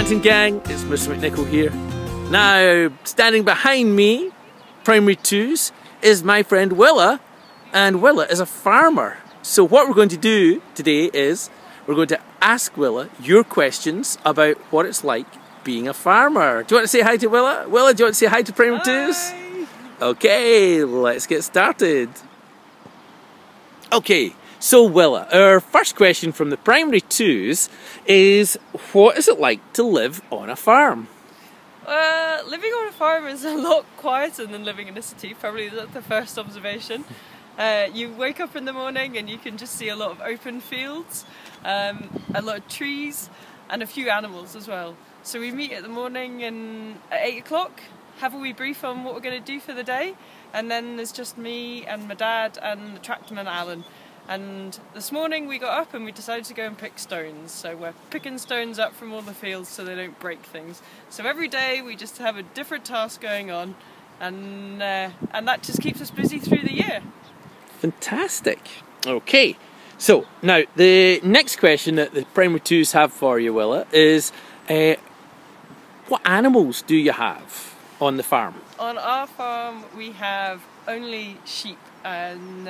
Planting Gang, it's Mr. McNichol here. Now, standing behind me, Primary 2s, is my friend Willa, and Willa is a farmer. So what we're going to do today is, we're going to ask Willa your questions about what it's like being a farmer. Do you want to say hi to Willa? Willa, do you want to say hi to Primary 2s? Okay, let's get started. Okay, so Willa, our first question from the Primary 2s is, what is it like to live on a farm? Living on a farm is a lot quieter than living in a city, probably that's the first observation. You wake up in the morning and you can just see a lot of open fields, a lot of trees and a few animals as well. So we meet at the morning at 8 o'clock, have a wee brief on what we're going to do for the day, and then there's just me and my dad and the tractorman Alan. And this morning we got up and we decided to go and pick stones. So we're picking stones up from all the fields so they don't break things. So every day we just have a different task going on, and that just keeps us busy through the year. Fantastic. Okay, so now the next question that the Primary 2s have for you, Willa, is what animals do you have on the farm? On our farm we have only sheep, and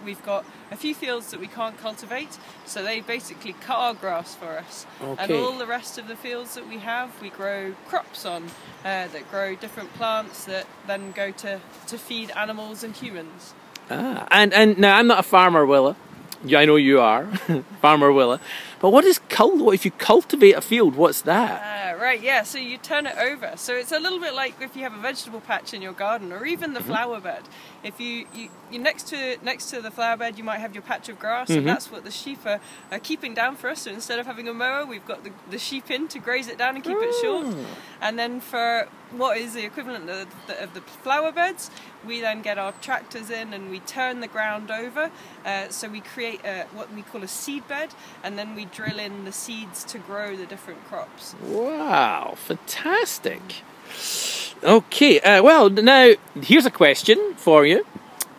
we've got a few fields that we can't cultivate, so they basically cut our grass for us. Okay. And all the rest of the fields that we have, we grow crops on, that grow different plants that then go to feed animals and humans. Ah, and now I'm not a farmer, Willa. Yeah, I know you are, Farmer Willa. But what if you cultivate a field, what's that? Right, yeah, so you turn it over. So it's a little bit like if you have a vegetable patch in your garden, or even the flower bed. If you next to the flower bed, you might have your patch of grass, and that's what the sheep are keeping down for us. So instead of having a mower, we've got the sheep in to graze it down and keep it short. And then for what is the equivalent of the flower beds, we then get our tractors in and we turn the ground over. So we create what we call a seed bed, and then we drill in the seeds to grow the different crops. Wow, fantastic. Okay, well, now here's a question for you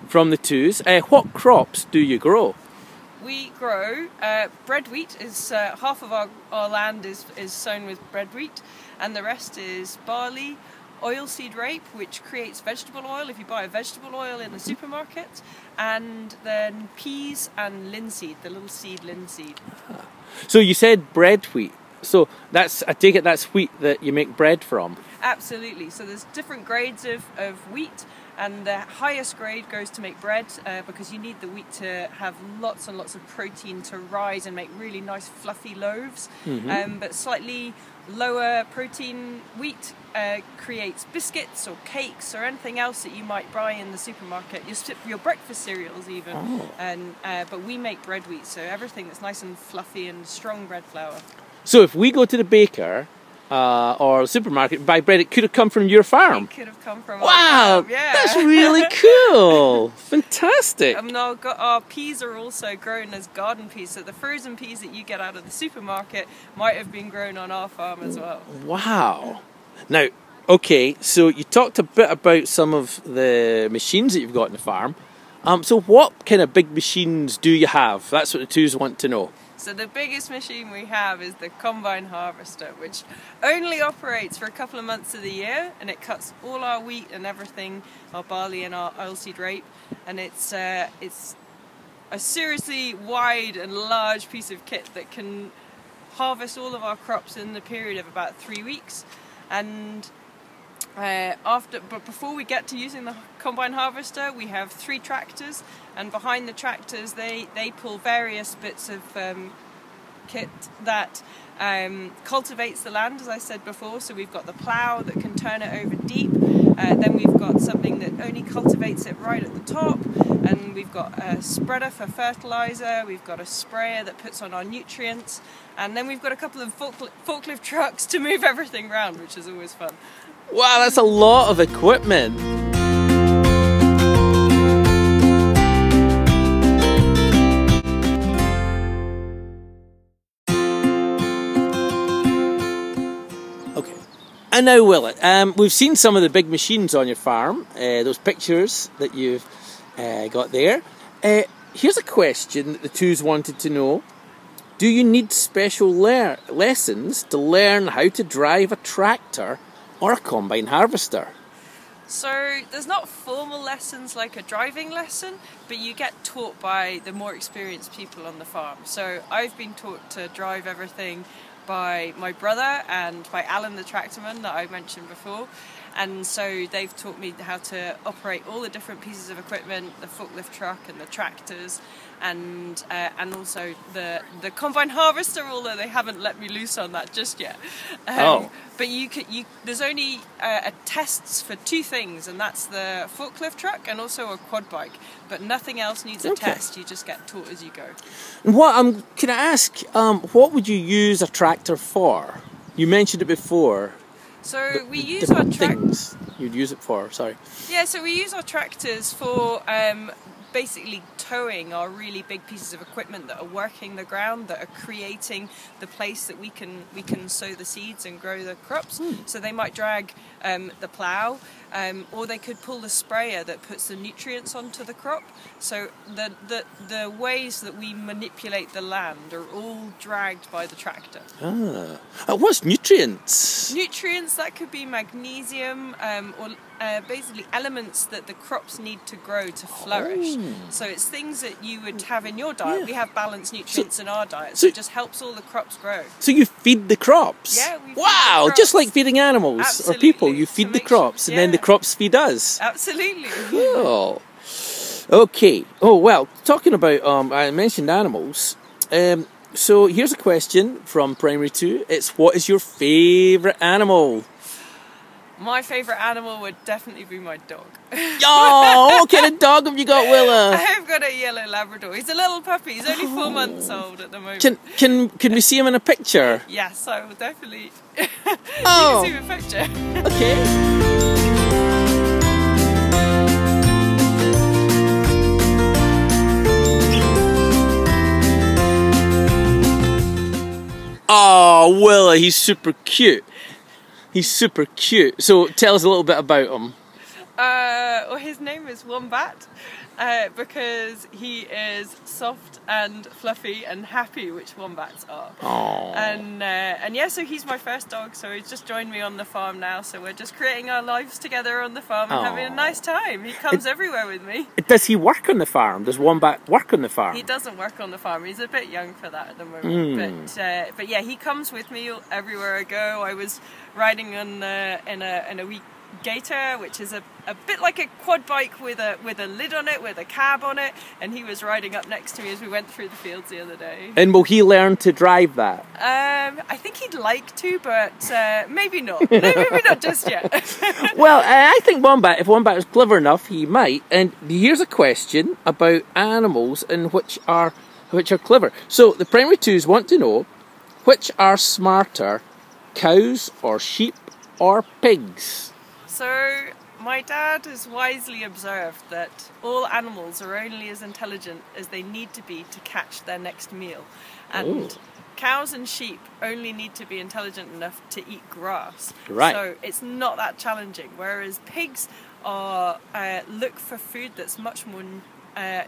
from the 2s. What crops do you grow? We grow bread wheat. Is half of our land is sown with bread wheat, and the rest is barley, oilseed rape, which creates vegetable oil if you buy a vegetable oil in the supermarket, and then peas and linseed, the little seed linseed. So you said bread wheat. So I take it that's wheat that you make bread from? Absolutely. So there's different grades of wheat, and the highest grade goes to make bread because you need the wheat to have lots and lots of protein to rise and make really nice fluffy loaves. But slightly lower protein wheat creates biscuits or cakes or anything else that you might buy in the supermarket. Your breakfast cereals even. But we make bread wheat, so everything that's nice and fluffy and strong bread flour. So if we go to the baker or the supermarket and buy bread, it could have come from your farm? It could have come from our farm, yeah. That's really cool. Fantastic. Our peas are also grown as garden peas, so the frozen peas that you get out of the supermarket might have been grown on our farm as well. Wow. Now, okay, so you talked a bit about some of the machines that you've got on the farm. So what kind of big machines do you have? That's what the 2s want to know. So the biggest machine we have is the combine harvester, which only operates for a couple of months of the year, and it cuts all our wheat and everything, our barley and our oilseed rape, and it's a seriously wide and large piece of kit that can harvest all of our crops in the period of about 3 weeks. And but before we get to using the combine harvester, we have 3 tractors, and behind the tractors they pull various bits of kit that cultivates the land, as I said before. So we've got the plough that can turn it over deep, then we've got something that only cultivates it right at the top, and we've got a spreader for fertilizer, we've got a sprayer that puts on our nutrients, and then we've got a couple of forklift trucks to move everything around, which is always fun. Wow, that's a lot of equipment. Okay, and now Willa, we've seen some of the big machines on your farm, those pictures that you've got there. Here's a question that the 2s wanted to know. Do you need special lessons to learn how to drive a tractor or a combine harvester? So there's not formal lessons like a driving lesson, but you get taught by the more experienced people on the farm. So I've been taught to drive everything by my brother and by Alan the tractorman that I mentioned before. And so they've taught me how to operate all the different pieces of equipment, the forklift truck and the tractors, and also the combine harvester, although they haven't let me loose on that just yet. But there's only tests for two things, and that's the forklift truck and also a quad bike. But nothing else needs a test. You just get taught as you go. Can I ask, what would you use a tractor for? You mentioned it before. So we use our things you'd use it for. Sorry. Yeah, so we use our tractors for basically towing our really big pieces of equipment that are working the ground, that are creating the place that we can sow the seeds and grow the crops. So they might drag the plough, or they could pull the sprayer that puts the nutrients onto the crop. So the ways that we manipulate the land are all dragged by the tractor. What's nutrients? Nutrients, that could be magnesium, or basically elements that the crops need to grow to flourish. So it's things that you would have in your diet. We have balanced nutrients in our diet, so it just helps all the crops grow. So you feed the crops? Yeah, we feed wow, the crops. just like feeding animals. Absolutely. Or people. You feed the crops, and then the crops feed us. Absolutely. Oh. Okay. Oh, well, talking about, I mentioned animals. So here's a question from Primary 2. It's, what is your favourite animal? My favourite animal would definitely be my dog. Oh, what kind of dog have you got, Willa? I've got a yellow Labrador. He's a little puppy. He's only 4 months old at the moment. Can we see him in a picture? Yes, I will definitely. Oh. You can see him in a picture. Okay. Oh, Willa, he's super cute. He's super cute. So tell us a little bit about him. Well, his name is Wombat because he is soft and fluffy and happy, which wombats are. Aww. And yeah, so he's my first dog, so he's just joined me on the farm now, so we're just creating our lives together on the farm and having a nice time. He comes everywhere with me. Does he work on the farm? Does Wombat work on the farm? He doesn't work on the farm. He's a bit young for that at the moment. But yeah, he comes with me everywhere I go. I was riding on in a wee gator, which is a bit like a quad bike with a lid on it, with a cab on it, and he was riding up next to me as we went through the fields the other day. And will he learn to drive that? I think he'd like to, but maybe not. Maybe not just yet. Well, I think if Wombat is clever enough, he might. And here's a question about animals and which are clever. So the Primary 2s want to know, which are smarter, cows or sheep or pigs? So my dad has wisely observed that all animals are only as intelligent as they need to be to catch their next meal. And cows and sheep only need to be intelligent enough to eat grass. Right. So it's not that challenging. Whereas pigs are look for food that's much more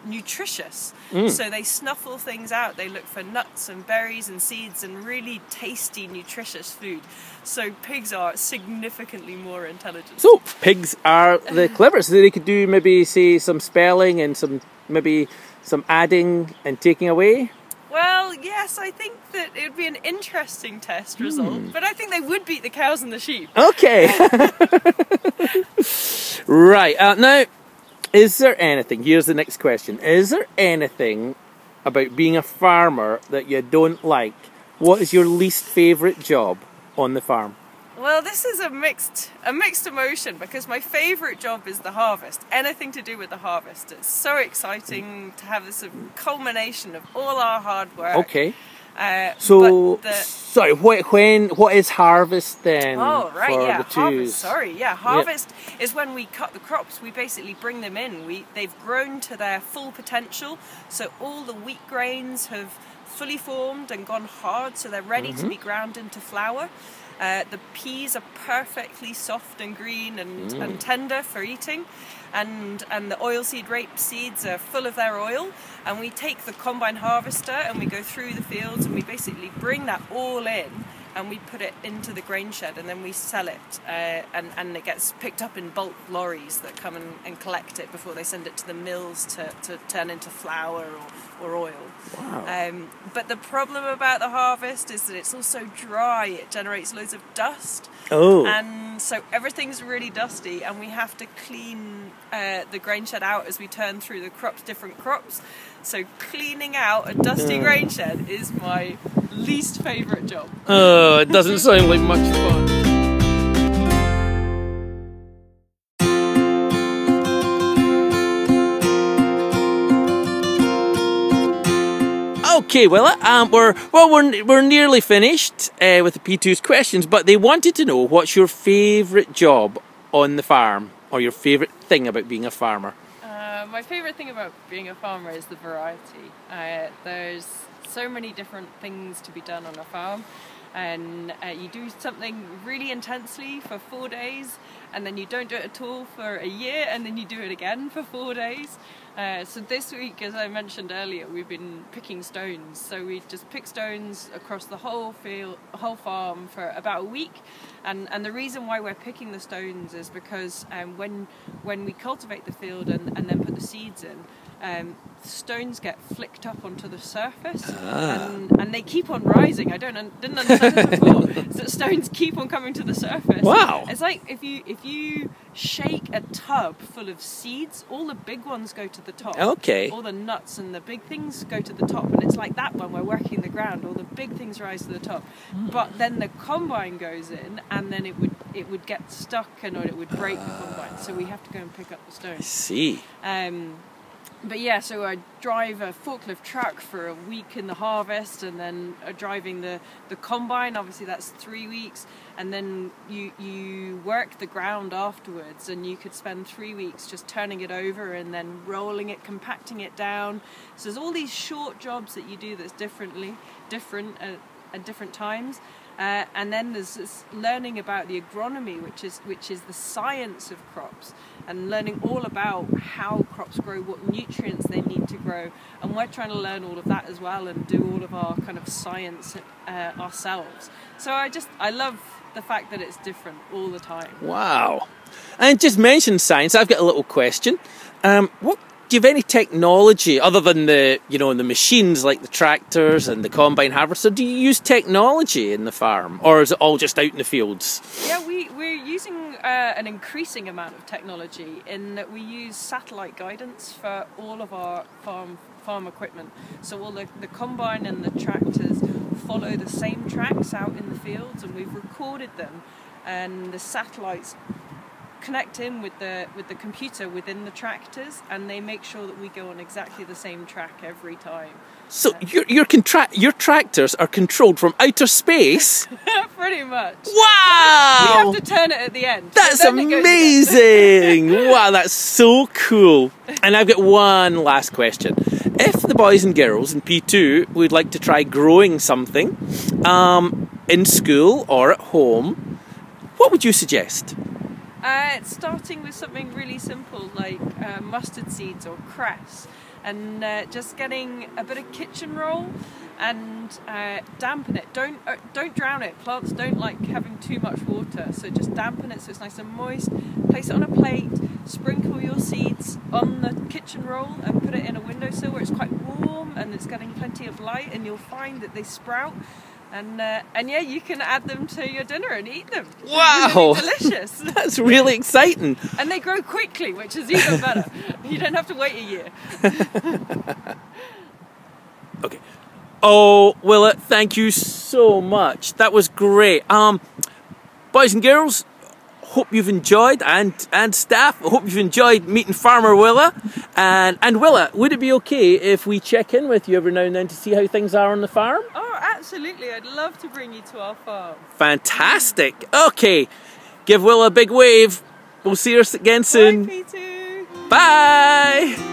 nutritious. So they snuffle things out. They look for nuts and berries and seeds and really tasty, nutritious food. So pigs are significantly more intelligent. So pigs are the cleverest. So they could do maybe, say, some spelling and some adding and taking away? Well, yes, I think that it would be an interesting test result, but I think they would beat the cows and the sheep. Okay. Right. Now, is there anything, here's the next question, is there anything about being a farmer that you don't like? What is your least favourite job on the farm? Well, this is a mixed emotion, because my favourite job is the harvest. Anything to do with the harvest. It's so exciting to have this culmination of all our hard work. Okay. Sorry, what is harvest then? Oh, right, for yeah, the 2s? harvest, sorry, yeah, harvest is when we cut the crops. We basically bring them in. They've grown to their full potential, so all the wheat grains have fully formed and gone hard, so they're ready to be ground into flour. The peas are perfectly soft and green and tender for eating, and the oilseed rape seeds are full of their oil. And we take the combine harvester and we go through the fields and we basically bring that all in, and we put it into the grain shed, and then we sell it, and it gets picked up in bulk lorries that come and collect it before they send it to the mills to turn into flour or oil. Wow. But the problem about the harvest is that it's also dry. It generates loads of dust. Oh. And so everything's really dusty, and we have to clean the grain shed out as we turn through the different crops. So cleaning out a dusty grain shed is my least favourite job. Oh, it doesn't sound like much fun. Okay, Willa, we're nearly finished with the P2's questions, but they wanted to know what's your favourite job on the farm, or your favourite thing about being a farmer. My favourite thing about being a farmer is the variety. There's so many different things to be done on a farm, and you do something really intensely for 4 days, and then you don't do it at all for a year, and then you do it again for 4 days. So this week, as I mentioned earlier, we've been picking stones. So we just pick stones across the whole field, whole farm for about a week. And the reason why we're picking the stones is because when we cultivate the field and then put the seeds in, stones get flicked up onto the surface, and they keep on rising. I didn't understand this before. So stones keep on coming to the surface. Wow! It's like if you shake a tub full of seeds, all the big ones go to the top. Okay. All the nuts and the big things go to the top, and it's like that when we're working the ground. All the big things rise to the top, but then the combine goes in, and then it would get stuck or it would break the combine. So we have to go and pick up the stones. I see. But yeah, so I drive a forklift truck for a week in the harvest, and then driving the combine, obviously that's 3 weeks, and then you work the ground afterwards, and you could spend 3 weeks just turning it over and then rolling it, compacting it down. So there's all these short jobs that you do that's different at different times. And then there's this learning about the agronomy, which is the science of crops, and learning all about how crops grow, what nutrients they need to grow, and we're trying to learn all of that as well and do all of our kind of science ourselves. So I love the fact that it's different all the time. Wow. And just mention science, I've got a little question. Do you have any technology other than the machines like the tractors and the combine harvester? Do you use technology in the farm, or is it all just out in the fields? Yeah, we're using an increasing amount of technology in that we use satellite guidance for all of our farm equipment. So all the combine and the tractors follow the same tracks out in the fields, and we've recorded them, and the satellites connect in with the computer within the tractors, and they make sure that we go on exactly the same track every time. So your tractors are controlled from outer space? Pretty much. Wow! We have to turn it at the end. That's amazing! Wow, that's so cool. And I've got one last question. If the boys and girls in P2 would like to try growing something in school or at home, what would you suggest? Starting with something really simple like mustard seeds or cress, and just getting a bit of kitchen roll and dampen it. Don't drown it. Plants don't like having too much water, so just dampen it so it's nice and moist. Place it on a plate, sprinkle your seeds on the kitchen roll and put it in a windowsill where it's quite warm and it's getting plenty of light, and you'll find that they sprout. And yeah, you can add them to your dinner and eat them. Wow! They're delicious. That's really exciting. And they grow quickly, which is even better. You don't have to wait a year. Okay. Oh, Willa, thank you so much. That was great. Boys and girls, hope you've enjoyed, and staff, I hope you've enjoyed meeting Farmer Willa. And Willa, would it be okay if we check in with you every now and then to see how things are on the farm? Oh, absolutely. I'd love to bring you to our farm. Fantastic. Okay. Give Willa a big wave. We'll see her again soon. Bye, P2. Bye.